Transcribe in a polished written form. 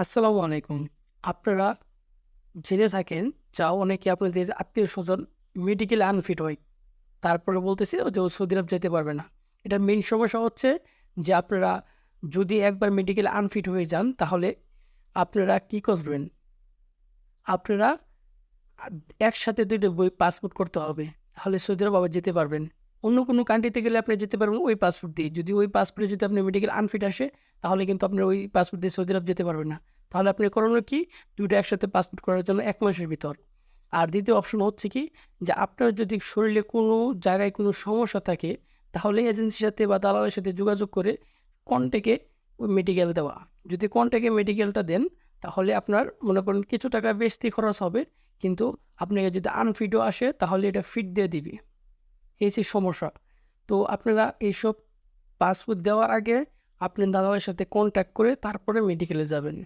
আসসালামু আলাইকুম। আপনারা জেনে থাকেন অনেকে আপনাদের আত্মীয়স্বজন মেডিকেলে আনফিট হয়। তারপরে বলতেছে যে ও সৌদি আরব যেতে পারবে না। এটার মেইন সমস্যা হচ্ছে যে আপনারা যদি একবার মেডিকেলে আনফিট হয়ে যান তাহলে আপনারা কি করবেন? আপনারা আ একসাথে ২ টা পাসপোর্ট করতে হবে। তাহলে সৌদি আরব আবার যেতে পারবেন। অন্য কোনো কান্ট্রিতে গেলে আপনি যেতে পারবেন ওই পাসপোর্ট দিয়ে। যদি ওই পাসপোর্টে যদি আপনার মেডিকেল আনফিট আসে, তাহলে কিন্তু আপনার ওই পাসপোর্ট দিয়ে সৌদি আরব যেতে পারবেন না। তাহলে আপনার করণীয় কি? ২ টা একসাথে পাসপোর্ট করার জন্য ১ মাসের ভিতর। আর ২য় অপশন হচ্ছে কি? যে আপনার যদি শরীরে কোনো জায়গায় কোনো সমস্যা থাকে, তাহলে এজেন্সির সাথে বা দালালের সাথে যোগাযোগ করে কন্ট্যাক্টে ওই মেডিকেল দেওয়া। যদি কন্ট্যাক্টে মেডিকেলটা দেন, তাহলে আপনার মনে করেন কিছু টাকা বেশি খরচ হবে। কিন্তু আপনাকে যদি আনফিটও আসে তাহলে এটা ফিট দিয়ে দিবে। এই যে সমস্যা। তো আপনারা এইসব পাসপোর্ট দেওয়ার আগে আপনি দালালের সাথে কনট্যাক্ট করে তারপরে মেডিকেলে যাবেন।